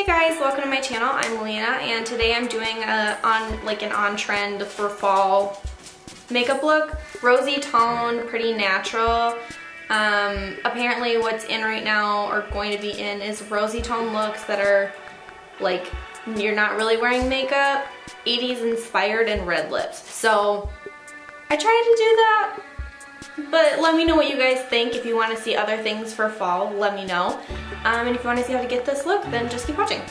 Hey guys, welcome to my channel. I'm Lina and today I'm doing an on-trend for fall makeup look. Rosy tone, pretty natural. Apparently what's in right now or going to be in is rosy tone looks that are like you're not really wearing makeup, 80s inspired, and red lips. So I tried to do that, but let me know what you guys think. If you want to see other things for fall, let me know. And if you want to see how to get this look, then just keep watching.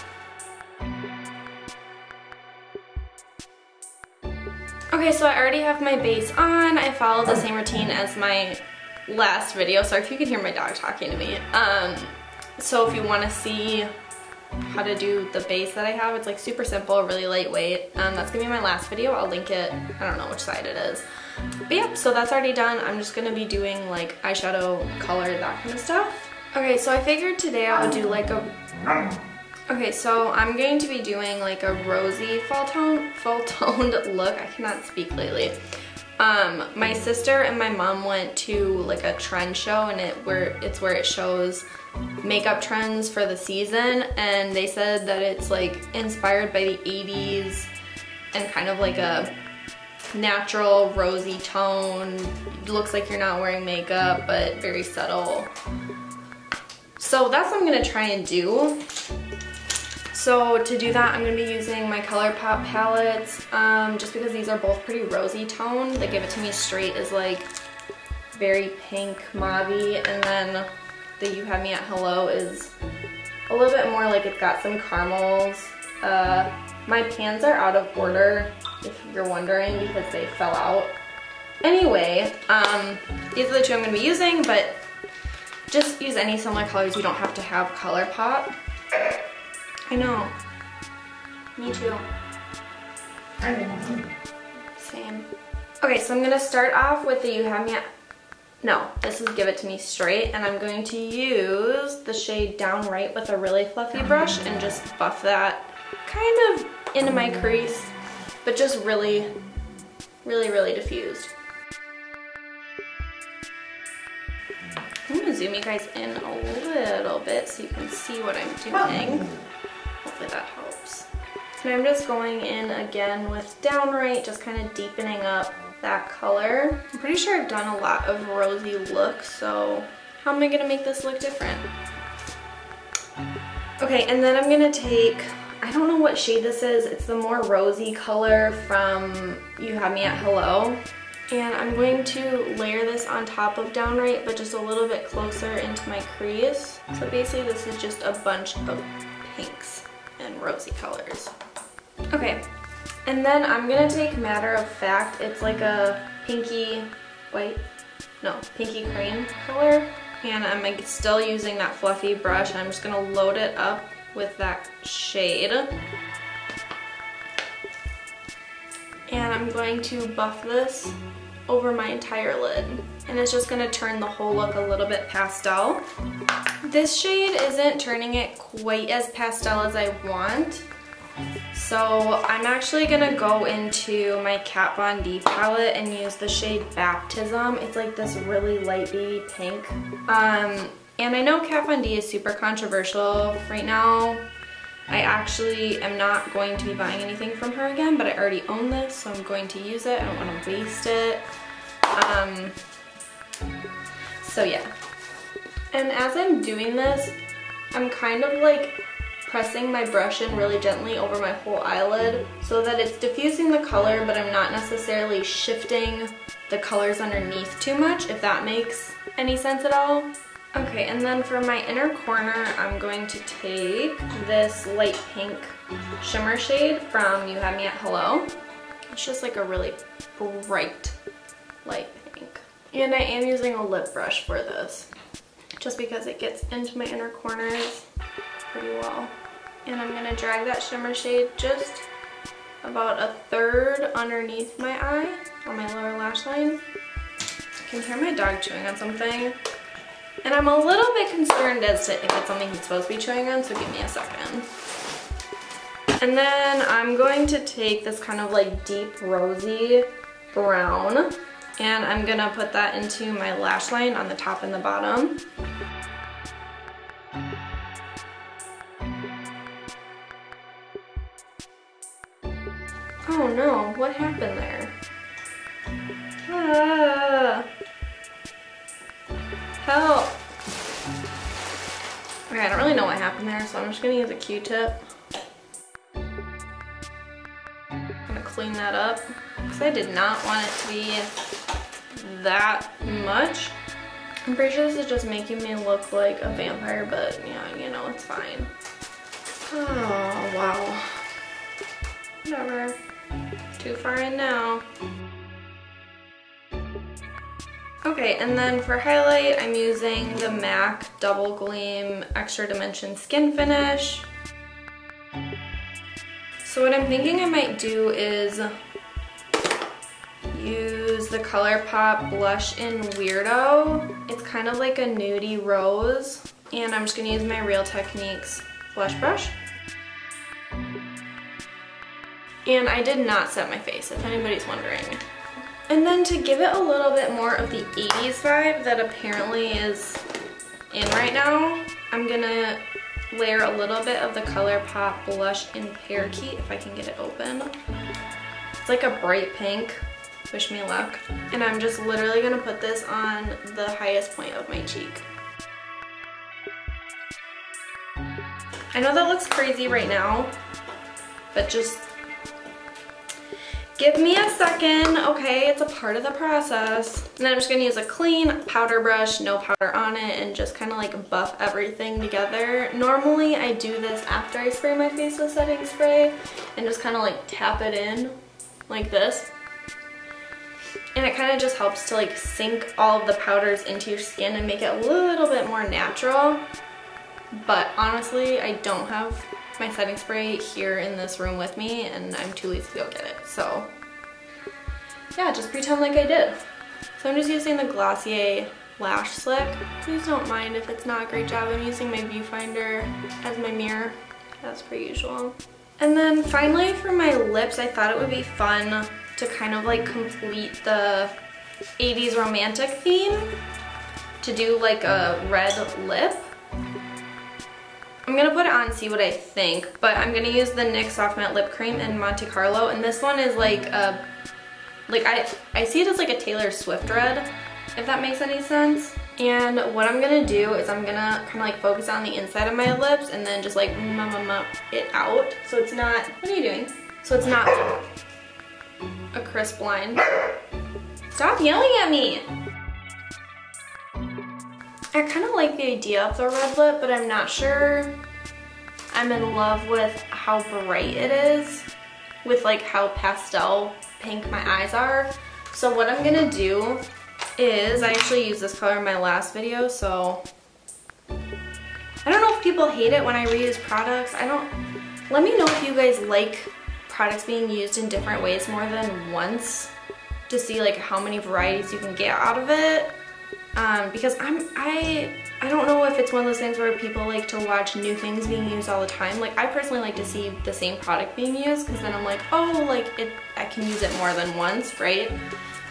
Okay, so I already have my base on. I followed the same routine as my last video. Sorry if you can hear my dog talking to me. So if you want to see how to do the base that I have, it's like super simple, really lightweight. That's gonna be my last video. I'll link it. I don't know which side it is. But yeah, so that's already done. I'm just gonna be doing like eyeshadow, color, that kind of stuff. Okay, so I figured today I would do like a... Okay, so I'm going to be doing like a rosy full-toned look. I cannot speak lately. My sister and my mom went to like a trend show, and it's where it shows makeup trends for the season, and they said that it's like inspired by the 80s and kind of like a natural rosy tone. It looks like you're not wearing makeup, but very subtle. So that's what I'm gonna try and do. So to do that, I'm gonna be using my ColourPop palettes, just because these are both pretty rosy toned. The Give It To Me Straight is like very pink mauve-y, and then the You Have Me at Hello is a little bit more like it's got some caramels. My pans are out of order, if you're wondering, because they fell out. Anyway, these are the two I'm gonna be using, but just use any similar colors. You don't have to have ColourPop. I know. Me too. Same. Okay, so I'm gonna start off with the You Have Me at... No, this is Give It To Me Straight, and I'm going to use the shade Downright with a really fluffy brush and just buff that kind of into my crease, but just really, really, really diffused. I'm gonna zoom you guys in a little bit so you can see what I'm doing. Hopefully that helps. And I'm just going in again with Downright, just kind of deepening up that color. I'm pretty sure I've done a lot of rosy looks, so how am I gonna make this look different? Okay, and then I'm gonna take, I don't know what shade this is, it's the more rosy color from You Have Me at Hello. And I'm going to layer this on top of Downright, but just a little bit closer into my crease. So basically this is just a bunch of pinks and rosy colors. Okay, and then I'm gonna take Matter of Fact. It's like a pinky cream color. And I'm still using that fluffy brush. I'm just gonna load it up with that shade. And I'm going to buff this over my entire lid, and it's just going to turn the whole look a little bit pastel. This shade isn't turning it quite as pastel as I want, so I'm actually going to go into my Kat Von D palette and use the shade Baptism. It's like this really light baby pink, and I know Kat Von D is super controversial right now. I actually am not going to be buying anything from her again, but I already own this, so I'm going to use it. I don't want to waste it. So yeah. And as I'm doing this, I'm kind of like pressing my brush in really gently over my whole eyelid so that it's diffusing the color, but I'm not necessarily shifting the colors underneath too much, if that makes any sense at all. Okay, and then for my inner corner, I'm going to take this light pink shimmer shade from You Have Me at Hello. It's just like a really bright light pink. And I am using a lip brush for this, just because it gets into my inner corners pretty well. And I'm gonna drag that shimmer shade just about a third underneath my eye, on my lower lash line. I can hear my dog chewing on something. And I'm a little bit concerned as to if it's something he's supposed to be chewing on, so give me a second. And then I'm going to take this kind of like deep rosy brown, and I'm gonna put that into my lash line on the top and the bottom. Oh no, what happened there? Ah. Help. Okay, I don't really know what happened there, so I'm just gonna use a Q-tip. I'm gonna clean that up, because I did not want it to be that much. I'm pretty sure this is just making me look like a vampire, but yeah, you know, it's fine. Oh, wow. Whatever. Too far in now. Okay, and then for highlight, I'm using the MAC Double Gleam Extra Dimension Skin Finish. So what I'm thinking I might do is use the ColourPop Blush in Weirdo. It's kind of like a nudie rose. And I'm just gonna use my Real Techniques blush brush. And I did not set my face, if anybody's wondering. And then to give it a little bit more of the 80s vibe that apparently is in right now, I'm gonna layer a little bit of the ColourPop Blush in Parakeet, if I can get it open. It's like a bright pink, wish me luck. And I'm just literally gonna put this on the highest point of my cheek. I know that looks crazy right now, but just give me a second, okay? It's a part of the process. And then I'm just gonna use a clean powder brush, no powder on it, and just kind of like buff everything together. Normally I do this after I spray my face with setting spray and just kind of like tap it in like this. And it kind of just helps to like sink all of the powders into your skin and make it a little bit more natural. But honestly, I don't have my setting spray here in this room with me and I'm too lazy to go get it. So yeah, just pretend like I did. So I'm just using the Glossier Lash Slick. Please don't mind if it's not a great job. I'm using my viewfinder as my mirror, as per usual. And then finally for my lips, I thought it would be fun to kind of like complete the 80s romantic theme, to do like a red lip. I'm gonna put it on and see what I think, but I'm gonna use the NYX Soft Matte Lip Cream in Monte Carlo, and this one is like a, I see it as like a Taylor Swift red, if that makes any sense. And what I'm gonna do is I'm gonna kind of like focus on the inside of my lips and then just like it out, so it's not, what are you doing? So it's not a crisp line. Stop yelling at me! I kind of like the idea of the red lip, but I'm not sure I'm in love with how bright it is, with like how pastel pink my eyes are. So what I'm gonna do is, I actually used this color in my last video, so I don't know if people hate it when I reuse products. Let me know if you guys like products being used in different ways more than once, to see like how many varieties you can get out of it. Because I don't know if it's one of those things where people like to watch new things being used all the time. Like I personally like to see the same product being used, because then I'm like, oh, like I can use it more than once, right?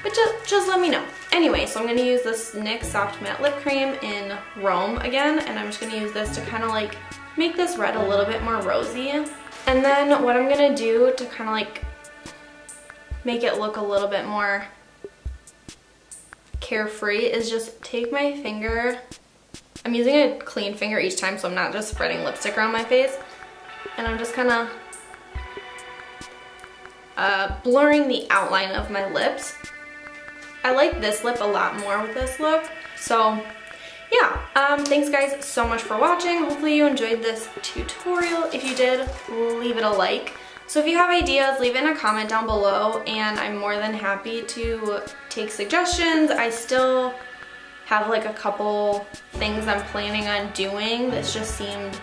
But just let me know. Anyway, so I'm gonna use this NYX Soft Matte Lip Cream in Rome again, and I'm just gonna use this to kind of like make this red a little bit more rosy. And then what I'm gonna do to kind of like make it look a little bit more carefree is just take my finger, I'm using a clean finger each time so I'm not just spreading lipstick around my face, and I'm just kind of blurring the outline of my lips. I like this lip a lot more with this look. So yeah, thanks guys so much for watching. Hopefully you enjoyed this tutorial. If you did, leave it a like. So if you have ideas, leave it in a comment down below, and I'm more than happy to take suggestions. I still have like a couple things I'm planning on doing that just seemed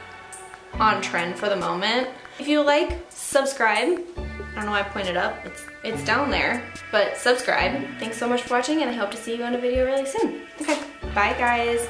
on trend for the moment. If you like, subscribe. I don't know why I pointed up, it's down there, but subscribe. Thanks so much for watching, and I hope to see you in a video really soon. Okay, bye guys.